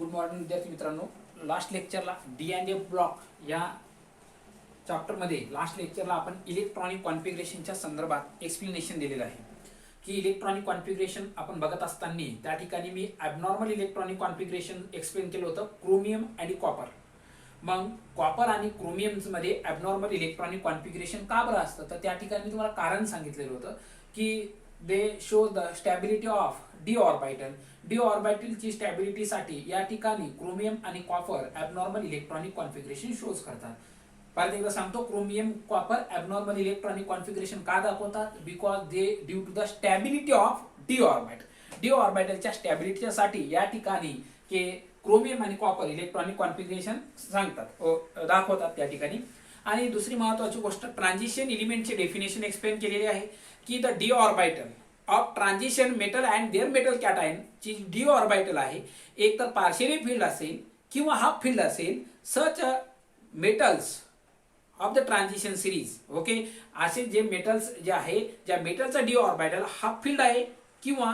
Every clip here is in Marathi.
गुड मॉर्निंग विद्यार्थी मित्रांनो. लास्ट लेक्चरला डी अँड एफ ब्लॉक या चॅप्टरमध्ये लास्ट लेक्चरला आपण इलेक्ट्रॉनिक कॉन्फिगरेशनच्या संदर्भात एक्सप्लेनेशन दिलेलं आहे की इलेक्ट्रॉनिक कॉन्फिगरेशन आपण बघत असताना त्या ठिकाणी मी ॲबनॉर्मल इलेक्ट्रॉनिक कॉन्फिगरेशन एक्सप्लेन केलं होतं, क्रोमियम आणि कॉपर. मग कॉपर आणि क्रोमियममध्ये ॲबनॉर्मल इलेक्ट्रॉनिक कॉन्फिगरेशन का बरं असतं, तर त्या ठिकाणी मी तुम्हाला कारण सांगितलेलं होतं की they show the stability of D orbital. D ऑर्बिटलची स्टॅबिलिटीसाठी या ठिकाणी क्रोमियम आणि copper abnormal electronic configuration shows करतात. परत एकदा सांगतो, chromium copper abnormal electronic configuration का दाखवतात? Because they due to the stability of D orbital. D ऑर्बिटलच्या स्टॅबिलिटीसाठी या ठिकाणी के क्रोमियम आणि कॉपर इलेक्ट्रॉनिक कॉन्फिगरेशन सांगतात, दाखवतात त्या ठिकाणी. आणि दुसरी महत्वाची गोष्ट, ट्रान्झिशन एलिमेंटचे डेफिनेशन एक्सप्लेन केलेले आहे की the D orbital of transition metal and their metal cation ची डी ऑर्बिटल आहे, एक तर पार्शियली फील्ड असेल किंवा हाफ फील्ड असेल. Such metals of the transition series. Okay, असे जे मेटल्स जे आहे, ज्या मेटलचा डी ऑर्बिटल हाफ फील्ड आहे किंवा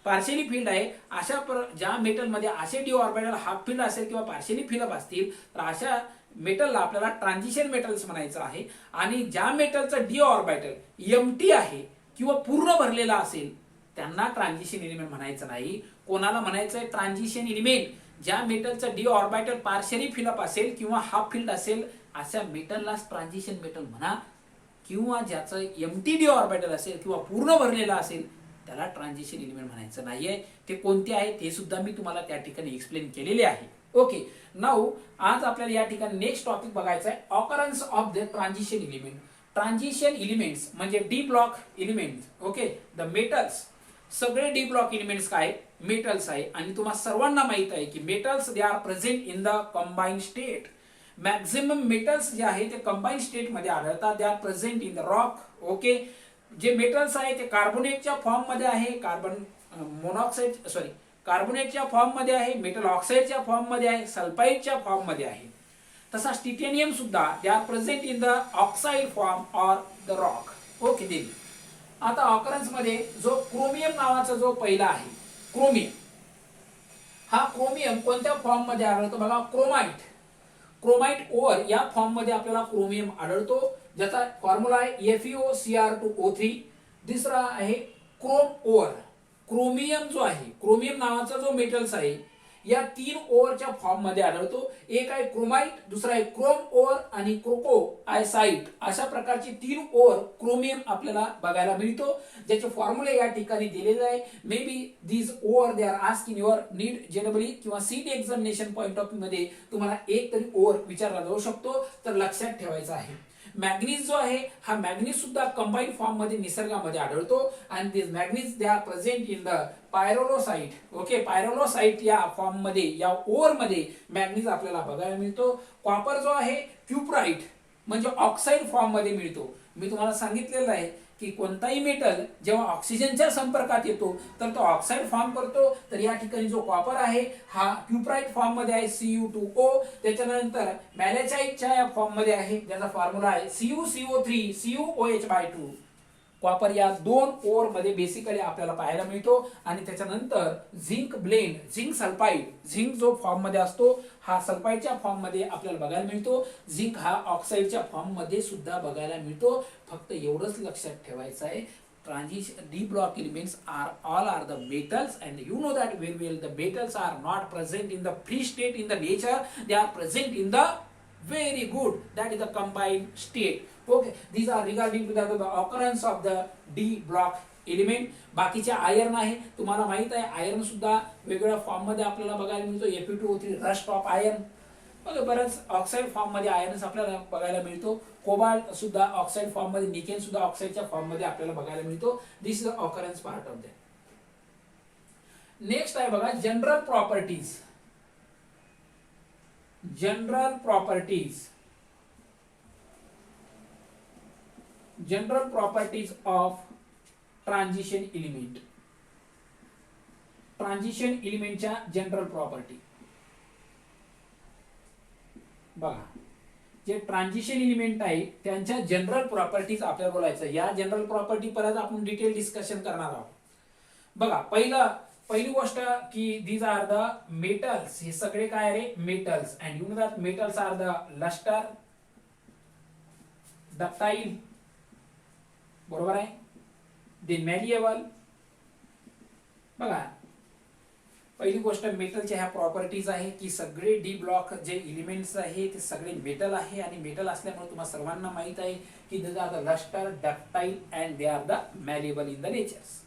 पार्शियली फील्ड आहे, अशा ज्या मेटलमध्ये असे डी ऑर्बिटल हाफ फील्ड असेल किंवा पार्शियली फील्ड असतील तर अशा मेटलला आपल्याला ट्रान्झिशन मेटल्स म्हणायचं आहे. आणि ज्या मेटलचं डी ऑर्बिटल एम्प्टी आहे किंवा पूर्ण भरलेला असेल त्यांना ट्रान्झिशन एलिमेंट म्हणायचं नाही. कोणाला म्हणायचं आहे ट्रान्झिशन एलिमेंट? ज्या मेटलचं D orbital partially fill up असेल किंवा हाफ फिल्ड असेल अशा मेटललाच ट्रान्झिशन मेटल म्हणा. किंवा ज्याचं एम्प्टी डी ऑर्बिटल असेल किंवा पूर्ण भरलेला असेल त्याला ट्रान्झिशन एलिमेंट म्हणायचं नाहीये. ते कोणते आहे ते सुद्धा मी तुम्हाला त्या ठिकाणी एक्सप्लेन केलेले आहे. ओके, नाऊ आज आपल्याला या ठिकाणी नेक्स्ट टॉपिक बघायचा आहे, occurrence of the transition element. Transition elements म्हणजे D block elements. Okay, the metals, सगळे डी ब्लॉक एलिमेंट्स काय मेटल्स आहे. आणि तुम्हाला सर्वांना माहित आहे की metals they are present in the combine state. Maximum metals जे आहे ते कंबाईन स्टेट मध्ये आढळतात. They are present in the rock. Okay, जे मेटल्स आहे ते कार्बोनेटच्या फॉर्म मध्ये आहे, कार्बोनेटच्या फॉर्म मध्ये आहे, मेटल ऑक्साईडच्या फॉर्म मध्ये आहे, सल्फाईडच्या फॉर्म मध्ये आहे. तसाच टिटेनियम सुद्धा दे are present in the oxide form or the rock. Okay, दिली. आता ऑकरन्स मध्ये जो क्रोमियम नावाचा जो पहिला आहे, क्रोमियम, हा क्रोमियम कोणत्या फॉर्म मध्ये आढळतो बघा, क्रोमाइट ओर या फॉर्म मध्ये आपल्याला क्रोमियम आढळतो, ज्याचा फॉर्म्युला आहे FeOCr2O3. दुसरा आहे क्रोम ओर. क्रोमियम जो आहे, क्रोमियम नावाचा जो मेटल्स आहे या तीन ओरच्या फॉर्म मध्ये आढळतो. एक आहे क्रोमाइट, दुसरा आहे क्रोम ओर आणि क्रोको आयसाइट. अशा प्रकारची तीन ओर क्रोमियम आपल्याला बघायला मिळतो, ज्याचे फॉर्म्युले या ठिकाणी दिलेले आहे. May be these ore they are asking your need generally किंवा CET examination point of view मध्ये तुम्हाला एक तरी ओर विचारला जाऊ शकतो, तर लक्षात ठेवायचं आहे. मॅग्नीज जो आहे हा मॅग्नीज सुद्धा कंबाईन फॉर्म मध्ये निसर्गामध्ये आढळतो. आणि this manganese they are present in the pyrolusite. Okay, pyrolusite या फॉर्म मध्ये, या ओर मध्ये मॅग्नीज आपल्याला बघायला मिळतो. कॉपर जो आहे क्युप्राइट म्हणजे ऑक्साईड फॉर्म मध्ये मिळतो. मी तुम्हाला सांगितलेलं आहे की कोणताही मेटल जेव्हा ऑक्सिजनच्या संपर्कात येतो तर तो ऑक्साईड फॉर्म करतो. तर या ठिकाणी जो कॉपर आहे हा क्युप्राइट फॉर्म मध्ये आहे, Cu2O. त्याच्यानंतर मॅलेचाइटच्या फॉर्म मध्ये आहे, ज्याचा फॉर्म्युला आहे CuCO3 CuOH/2. कॉपर या दोन ओर मध्ये बेसिकली आपल्याला पाहायला मिळतो. आणि त्याच्यानंतर zinc blend, zinc sulphide, zinc जो फॉर्म मध्ये असतो हा सल्फाईडच्या फॉर्म मध्ये आपल्याला बघायला मिळतो. झिंक हा ऑक्साईडच्या फॉर्म मध्ये सुद्धा बघायला मिळतो. फक्त एवढंच लक्षात ठेवायचं आहे, transition D block elements all are the metals, and you know that very well. The metals are not present in the free state in the nature, they are present in the very good, that is the combined state. Okay, these are regarding to the occurrence of the D block element. बाकीचे आयर्न आहे, तुम्हाला माहित आहे आयर्न सुद्धा वेगवेगळ्या फॉर्म मध्ये आपल्याला बघायला मिळतो. Fe2O3 rust of iron. बरेच ऑक्साईड फॉर्म मध्ये आयर्न्स आपल्याला बघायला मिळतो. कोबाल्ट सुद्धा ऑक्साईड फॉर्म मध्ये, निकेन सुद्धा ऑक्साईडच्या फॉर्म मध्ये आपल्याला बघायला मिळतो. This is the occurrence part of that. Next आहे बघा general properties. General properties of transition element. Transition एलिमेंटच्या जनरल प्रॉपर्टी बघा. जे ट्रान्झिशन एलिमेंट आहे त्यांच्या जनरल प्रॉपर्टीज आपल्याला बोलायचं. या जनरल प्रॉपर्टी परत आपण डिटेल डिस्कशन करणार आहोत. बघा, पहिला पहिली गोष्ट की these are the metals, हे सगळे काय रे metals, and you know that metals are the luster, ductile, बरोबर आहे, then malleable. बघा पहिली गोष्ट मेटलच्या ह्या प्रॉपर्टीज आहे की सगळे डी ब्लॉक जे एलिमेंट्स आहे ते सगळे मेटल आहे, आणि मेटल असल्यामुळे तुम्हाला सर्वांना माहित आहे की they are the lustre, ductile and they are the malleable in the natures.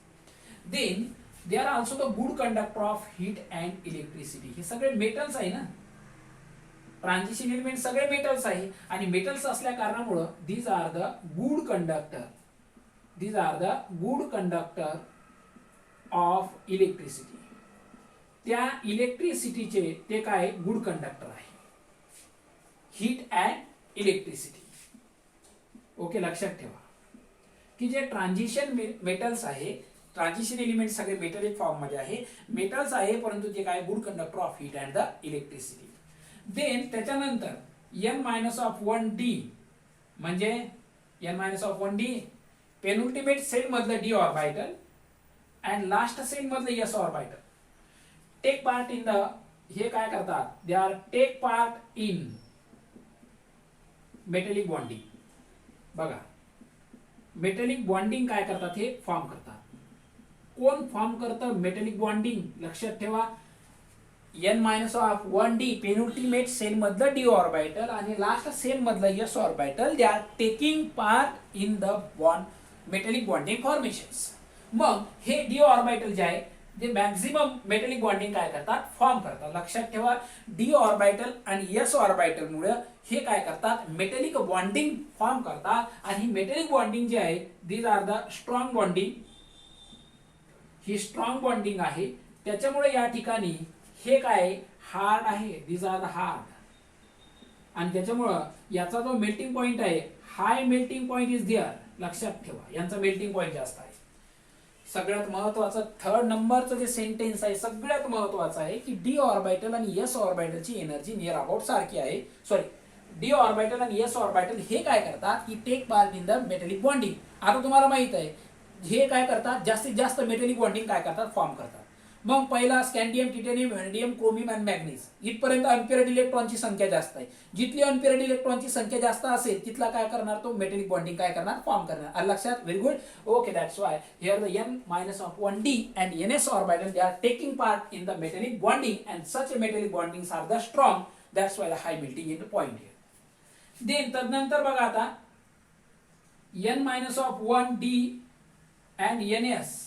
Then they are also the good conductor of heat and electricity. हे सगळे मेटल्स आहे ना, ट्रान्झिशन एलिमेंट सगळे मेटल्स आहे, आणि मेटल्स असल्या कारणामुळे these are the good conductor, these are the good conductor of electricity. त्या इलेक्ट्रिसिटीचे ते काय गुड कंडक्टर आहे, हीट अँड इलेक्ट्रिसिटी. ओके, लक्षात ठेवा की जे ट्रान्झिशन मेटल्स आहे, ट्रान्झिशन एलिमेंट सगळे मेटलिक फॉर्म मध्ये आहे, मेटल्स आहे, परंतु ते काय good conductor of heat and the electricity. Then त्याच्यानंतर n-1d म्हणजे n-1d पेनल्टिमेट सेल मधलं D orbital and last shell मधलं S orbital take part in the, हे काय करतात, they are take part in metallic bonding. बघा मेटलिक बॉन्डिंग काय करतात, हे फॉर्म करतात. कोण फॉर्म करतं मेटलिक बॉन्डिंग, लक्षात ठेवा, n-1d पेनल्टिमेट सेल मधलं डी ऑर्बिटल आणि लास्ट सेल मधलं S orbital, they are taking part in the bond metallic bonding formations. मग हे डी ऑर्बिटल जे आहे जे मॅक्झिमम मेटलिक बॉन्डिंग काय करतात, फॉर्म करतात. लक्षात ठेवा डी ऑर्बिटल आणि एस ऑर्बिटल मुळे हे काय करतात, मेटलिक बॉन्डिंग फॉर्म करतात, आणि मेटलिक बॉन्डिंग जे आहे these are the strong bonding. ही स्ट्रॉंग बॉन्डिंग आहे, त्याच्यामुळे या ठिकाणी हे काय हार्ड आहे, दीज आर द हार्ड, आणि त्याच्यामुळं याचा जो मेल्टिंग पॉइंट आहे high melting point is there. लक्षात ठेवा यांचा मेल्टिंग पॉइंट जास्त आहे. सगळ्यात महत्वाचं थर्ड नंबरचं जे सेंटेन्स आहे सगळ्यात महत्वाचं आहे की डी ऑर्बिटल आणि एस ऑर्बिटलची एनर्जी नियर अबाउट सारखी आहे. सॉरी, डी ऑर्बिटल आणि एस ऑर्बिटल हे काय करतात की take part in the metallic bonding. आता तुम्हाला माहित आहे हे काय करतात, जास्तीत जास्त मेटलिक बॉन्डिंग काय करतात, फॉर्म करतात. मग पहिला स्कॅन्डियम, टिटेनियम, व्हॅनेडियम, क्रोमियम आणि मॅग्नीज, इथपर्यंत अनपेअर्ड इलेक्ट्रॉनची संख्या जास्त आहे. जिथली अनपेअर्ड इलेक्ट्रॉनची संख्या जास्त असेल तिथला काय करणार, तो मेटलिक बॉन्डिंग काय करणार, फॉर्म करणार. आलं लक्षात? Very good. Okay, that's why here the n-1d and ns orbital they are taking part in the metallic bonding, and such a metallic bondings are the strong, that's why the high melting in the point here. Then तदनंतर बघा आता n-1d and ns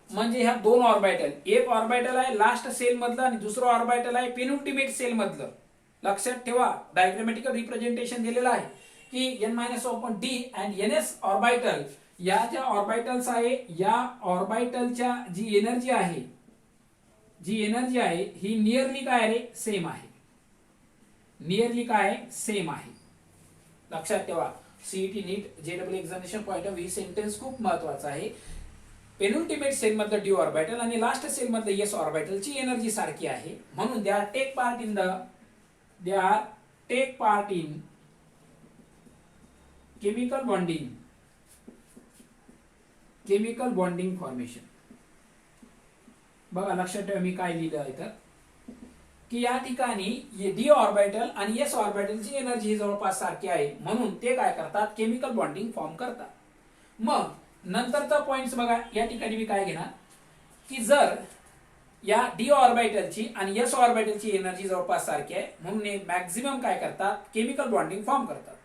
म्हणजे ह्या दोन ऑर्बिटल, एक ऑर्बिटल आहे लास्ट सेल मधलं आणि दुसरं ऑर्बिटल आहे पेनल्टिमेट सेल मधलं. लक्षात ठेवा डायग्रामॅटिकल रिप्रेझेंटेशन दिलेलं आहे की n-1d and ns ऑर्बिटल या ज्या ऑर्बिटल्स आहे, या ऑर्बिटलच्या जी एनर्जी आहे ही नियरली काय रे सेम आहे, नियरली काय सेम आहे. लक्षात ठेवा CET NEET JW examination point of view sentence खूप महत्वाचा आहे. पेनल्टिमेट सेल मधलं डी ऑर्बिटल आणि लास्ट सेल मधलं एस ऑर्बिटलची एनर्जी सारखी आहे, म्हणून they are take part in chemical bonding formation. बघा लक्षात ठेवा मी काय लिहिलं आहे तर की या ठिकाणी डी ऑर्बिटल आणि एस ऑर्बिटलची एनर्जी जवळपास सारखी आहे, म्हणून ते काय करतात, केमिकल बॉन्डिंग फॉर्म करतात. मग नंतरचा पॉइंट्स बघा, या ठिकाणी मी काय घेणार की जर या डी ऑर्बिटलची आणि एस ऑर्बिटलची एनर्जी जवळपास सारखी आहे म्हणून मॅक्झिमम काय करतात, केमिकल बॉन्डिंग फॉर्म करतात,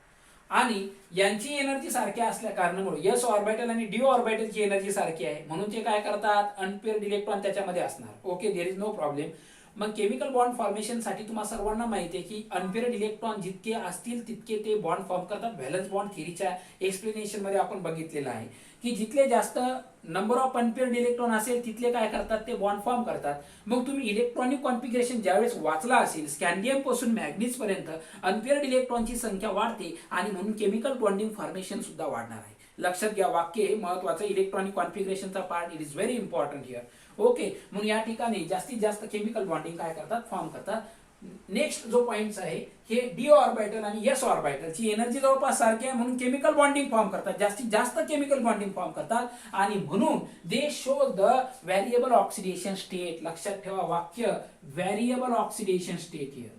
आणि यांची एनर्जी सारखी असल्या कारणामुळे एस ऑर्बिटल आणि डी ऑर्बिटलची एनर्जी सारखी आहे म्हणून ते काय करतात, अनपेअर्ड इलेक्ट्रॉन त्याच्यामध्ये असणार. Okay, there is no problem. मग केमिकल बॉन्ड फॉर्मेशन साठी तुम्हाला सर्वांना माहिती आहे की अनपेअर्ड इलेक्ट्रॉन जितके असतील तितके ते बॉन्ड फॉर्म करतात. व्हॅलन्स बॉन्ड थिअरीच्या एक्सप्लेनेशन मध्ये आपण बघितलेलं आहे की जिथले जास्त नंबर ऑफ अनपेअर्ड इलेक्ट्रॉन असेल तिथले काय करतात, ते बॉन्ड फॉर्म करतात. मग तुम्ही इलेक्ट्रॉनिक कॉन्फिगरेशन ज्यावेळेस वाचला असेल स्कॅन्डियम पासून मॅग्नीज पर्यंत अनपेअर्ड इलेक्ट्रॉनची संख्या वाढते आणि म्हणून केमिकल बॉन्डिंग फॉर्मेशन सुद्धा वाढणार आहे. लक्षात घ्या, वाक्य महत्वाचं, इलेक्ट्रॉनिक कॉन्फिगरेशनचा part it is very important here. Okay, म्हणून या ठिकाणी जास्तीत जास्त केमिकल बॉन्डिंग काय करतात, फॉर्म करतात. नेक्स्ट जो पॉइंट आहे हे डी ऑर्बिटल आणि एस ऑर्बिटलची एनर्जी जवळपास सारखी आहे म्हणून केमिकल बॉन्डिंग फॉर्म करतात, जास्तीत जास्त केमिकल बॉन्डिंग फॉर्म करतात आणि म्हणून दे show the variable oxidation state. लक्षात ठेवा वाक्य variable oxidation state here.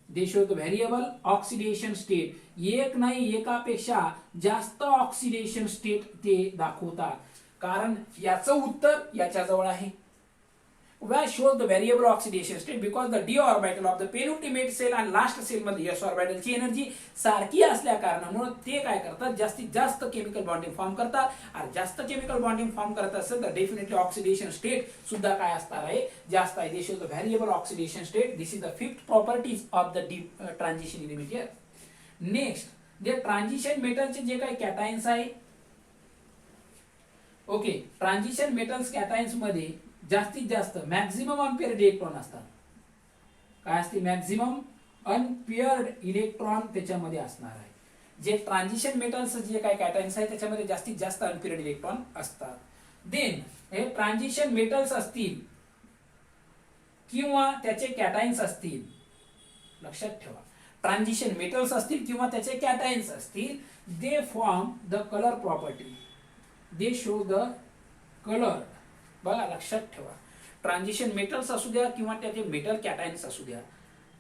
They show the variable oxidation state. एक नाही एकापेक्षा जास्त ऑक्सिडेशन स्टेट ते दाखवतात. कारण याचं उत्तर याच्या जवळ आहे. Where shows the variable oxidation state because the d orbital of the penultimate cell and last cell मध्ये s orbital ची एनर्जी सारखी असल्या कारणामुळे ते काय करतात जास्तीत जास्त केमिकल बॉन्डिंग फॉर्म करतात. आणि जास्त केमिकल बॉन्डिंग फॉर्म करत असेल तर डेफिनेटली ऑक्सिडेशन स्टेट सुद्धा काय असणार आहे जास्त आहे. This is the variable oxidation state. This is the fifth properties of the D transition element here. Next जे ट्रान्झिशन मेटलचे जे काही कॅटायन्स आहे ओके ट्रान्झिशन मेटल्स कॅटायन्स मध्ये जास्तीत जास्त मॅक्झिमम अनपेअर्ड इलेक्ट्रॉन असतात. काय असते मॅक्झिमम अनपेअर्ड इलेक्ट्रॉन त्याच्यामध्ये असणार आहे. जे ट्रान्झिशन मेटल्स जे काही कॅटायन्स आहे त्याच्यामध्ये जास्तीत जास्त अनपेअर्ड इलेक्ट्रॉन असतात. देन हे ट्रान्झिशन मेटल्स असतील किंवा त्याचे कॅटायन्स असतील. लक्षात ठेवा ट्रान्झिशन मेटल्स असतील किंवा त्याचे कॅटायन्स असतील दे form the colour property. They show the colour. बघा लक्षात ठेवा ट्रान्झिशन मेटल्स असू द्या किंवा त्याचे मेटल कॅटायन्स असू द्या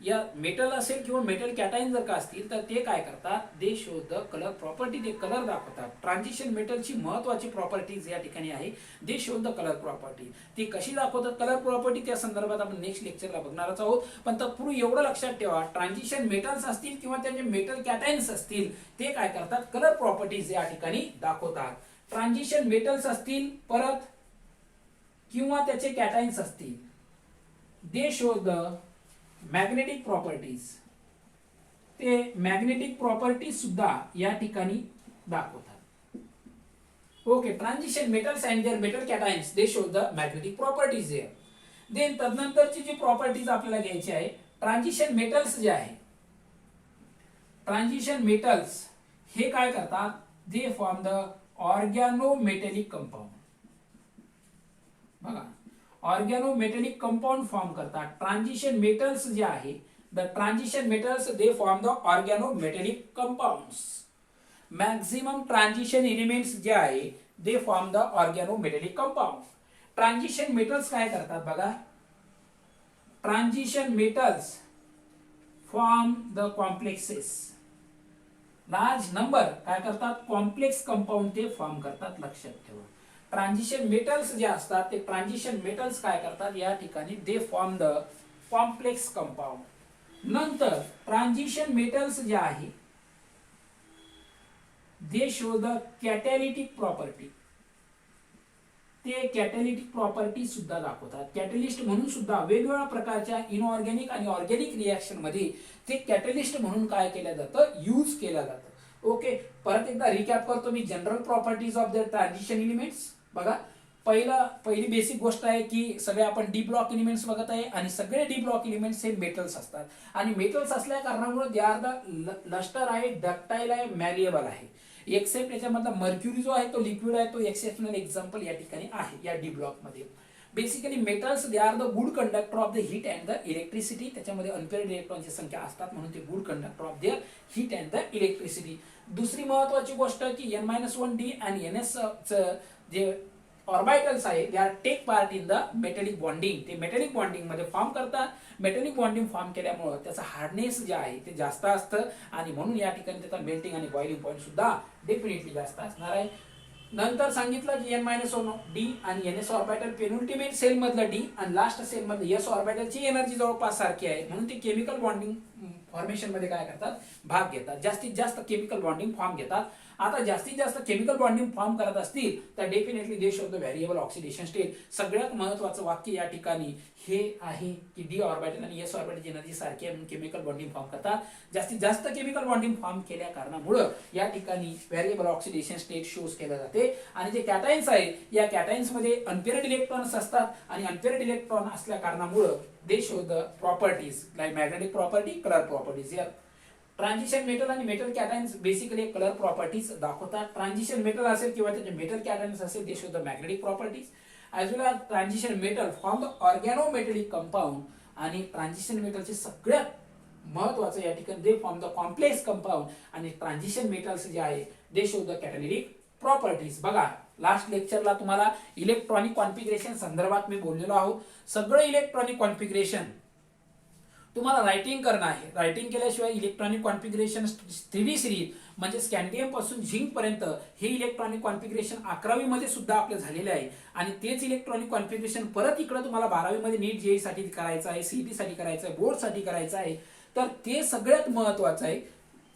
या मेटल असेल किंवा मेटल कॅटायन जर का असतील तर ते काय करतात दे शो द कलर प्रॉपर्टी. ते कलर दाखवतात. ट्रान्झिशन मेटलची महत्वाची प्रॉपर्टीज या ठिकाणी आहे दे शो द कलर प्रॉपर्टी. ती कशी दाखवतात कलर प्रॉपर्टी त्या संदर्भात आपण नेक्स्ट लेक्चरला बघणारच आहोत. पण तत्पूर्वी एवढं लक्षात ठेवा ट्रान्झिशन मेटल्स असतील किंवा त्याचे मेटल कॅटायन्स असतील ते काय करतात कलर प्रॉपर्टीज या ठिकाणी दाखवतात. ट्रान्झिशन मेटल्स असतील परत किंवा त्याचे कॅटायन्स असतील they show the magnetic properties. ते मॅग्नेटिक प्रॉपर्टीज सुद्धा या ठिकाणी दाखवतात. Okay transition metals and their metal cations they show the magnetic properties here. Then तदनंतरची जी प्रॉपर्टीज आपल्याला घ्यायची आहे ट्रान्झिशन मेटल्स जे आहे ट्रान्झिशन मेटल्स हे काय करतात they form the organometallic compound. बघा ऑर्गॅनोमेटॅलिक कंपाऊंड फॉर्म करतात. ट्रान्झिशन मेटल्स जे आहे the transition metals they form the organometallic compounds. Maximum transition elements जे आहे they form the organometallic compound. Transition metals काय करतात बघा transition metals form the complexes. Large number काय करतात कॉम्प्लेक्स कंपाऊंड ते फॉर्म करतात. लक्षात ठेवा ट्रान्झिशन मेटल्स जे असतात ते ट्रान्झिशन मेटल्स काय करतात या ठिकाणी दे फॉर्म द कॉम्प्लेक्स कंपाऊंड. नंतर ट्रान्झिशन मेटल्स जे आहे दे शो द कॅटॅलिटिक प्रॉपर्टी. ते कॅटॅलिटिक प्रॉपर्टी सुद्धा दाखवतात. कॅटलिस्ट म्हणून सुद्धा वेगवेगळ्या प्रकारच्या इनऑर्गॅनिक आणि ऑर्गॅनिक रिएक्शन मध्ये ते कॅटलिस्ट म्हणून काय केलं जातं यूज केलं जातं. ओके परत एकदा रिकॅप करतो मी general properties of the transition elements. बघा पहिली बेसिक गोष्ट आहे की सगळे आपण डी ब्लॉक एलिमेंट्स बघत आहे आणि सगळे डी ब्लॉक एलिमेंट्स हे मेटल्स असतात आणि मेटल्स असल्या कारणामुळे दे आर द लस्टर आहे डक्टाईल आहे मॅलिएबल आहे. एक्सेप्ट याच्यामधला मर्क्युरी जो आहे तो लिक्विड आहे तो एक्सेप्शनल एक्झाम्पल या ठिकाणी आहे या डी ब्लॉक मध्ये. Basically metals they are the good conductor of the heat and the electricity. त्याच्यामध्ये अनपेअर्ड इलेक्ट्रॉनची संख्या असतात म्हणून ते good conductor of their heat and the electricity. दुसरी महत्वाची गोष्ट की N-1D आणि NS जे ऑर्बिटल्स आहे they are take part in the metallic bonding. ते मेटॅलिक बॉन्डिंग मध्ये फॉर्म करतात. मेटॅलिक बॉन्डिंग फॉर्म केल्यामुळे त्याचं हार्डनेस जे आहे ते जास्त असतं आणि म्हणून या ठिकाणी त्याचा मेल्टिंग आणि बॉइलिंग पॉईंट सुद्धा डेफिनेटली जास्त असणार आहे. नंतर सांगितलं की N-1D आणि NS ऑर्बिटल पेनल्टिमेट सेल मधलं D आणि लास्ट सेल मधलं S ऑर्बिटलची एनर्जी जवळपास सारखी आहे म्हणून ते केमिकल बॉन्डिंग फॉर्मेशन मध्ये काय करतात भाग घेतात. जास्तीत जास्त केमिकल बॉन्डिंग फॉर्म घेतात. आता जास्तीत जास्त केमिकल बॉन्डिंग फॉर्म करत असतील तर definitely they show the variable oxidation state. सगळ्यात महत्त्वाचं वाक्य या ठिकाणी हे आहे की डी ऑर्बिटल आणि एस ऑर्बिटल एनर्जी सारखी आहे म्हणून केमिकल बॉन्डिंग फॉर्म करतात. जास्तीत जास्त केमिकल बॉन्डिंग फॉर्म केल्या कारणामुळे या ठिकाणी व्हेरिएबल ऑक्सिडेशन स्टेट शोज केलं जाते. आणि जे कॅटायन्स आहे या कॅटायन्स मध्ये अनपेअर्ड इलेक्ट्रॉन्स असतात आणि अनपेअर्ड इलेक्ट्रॉन असल्या कारणामुळे दे show the properties like magnetic property colour properties. या ट्रान्झिशन मेटल आणि मेटल कॅटायन्स बेसिकली कलर प्रॉपर्टीज दाखवतात. ट्रान्झिशन मेटल असेल किंवा त्याचे मेटल कॅटायन्स असेल दे show the magnetic properties as well as transition metal form the organometallic compound आणि ट्रान्झिशन मेटलचे सगळ्यात महत्वाचं या ठिकाणी दे फॉर्म द कॉम्प्लेक्स कंपाऊंड आणि ट्रान्झिशन मेटल्स जे आहे दे शो द कॅटालिटिक प्रॉपर्टीज. बघा लास्ट लेक्चरला तुम्हाला इलेक्ट्रॉनिक कॉन्फिगरेशन संदर्भात मी बोललेलो आहोत. सगळं इलेक्ट्रॉनिक कॉन्फिगरेशन तुम्हाला रायटिंग करणं आहे. रायटिंग केल्याशिवाय इलेक्ट्रॉनिक कॉन्फिगरेशन 3D सिरीज म्हणजे स्कॅन्डियम पासून झिंक पर्यंत हे इलेक्ट्रॉनिक कॉन्फिगरेशन 11वी मध्ये सुद्धा आपलं झालेले आहे आणि तेच इलेक्ट्रॉनिक कॉन्फिगरेशन परत इकडे तुम्हाला 12वी मध्ये नीट जेई साठी करायचं आहे, सीईटी साठी करायचं आहे, बोर्ड साठी करायचं आहे. तर ते सगळ्यात महत्वाचं आहे.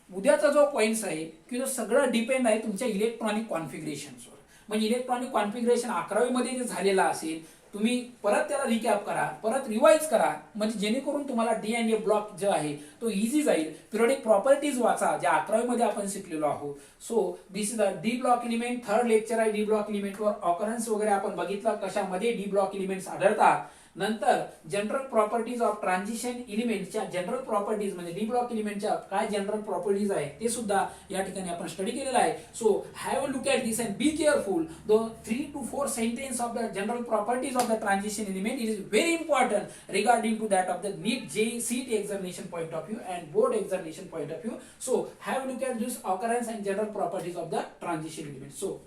उद्याचा जो पॉइंट्स आहे की जो सगळं डिपेंड आहे तुमच्या इलेक्ट्रॉनिक कॉन्फिगरेशनवर. म्हणजे इलेक्ट्रॉनिक कॉन्फिगरेशन 11वी मध्ये जे झालेलं असेल तुम्ही परत त्याला रिकॅप करा, परत रिवाइज करा, म्हणजे जेणेकरून तुम्हाला डी अँड ए ब्लॉक जो आहे तो इझी जाईल. पिरियडिक प्रॉपर्टीज वाचा ज्या 11वी मध्ये आपण शिकलेलो आहोत. So this is a D block element. Third lecture आहे डी ब्लॉक एलिमेंटवर. ऑकरन्स वगैरे आपण बघितलं कशामध्ये डी ब्लॉक एलिमेंट्स आढळतात. नंतर जनरल प्रॉपर्टीज ऑफ ट्रान्झिशन एलिमेंटच्या जनरल प्रॉपर्टीज म्हणजे डी ब्लॉक एलिमेंटच्या काय जनरल प्रॉपर्टीज आहे ते सुद्धा या ठिकाणी आपण स्टडी केलेलं आहे. So have a look at this and be careful. The 3 to 4 sentence of the general properties of the transition element is very important regarding to that of the NEET JEE CET examination point of view and board examination point of view. So have a look at this occurrence and general properties of the transition element. So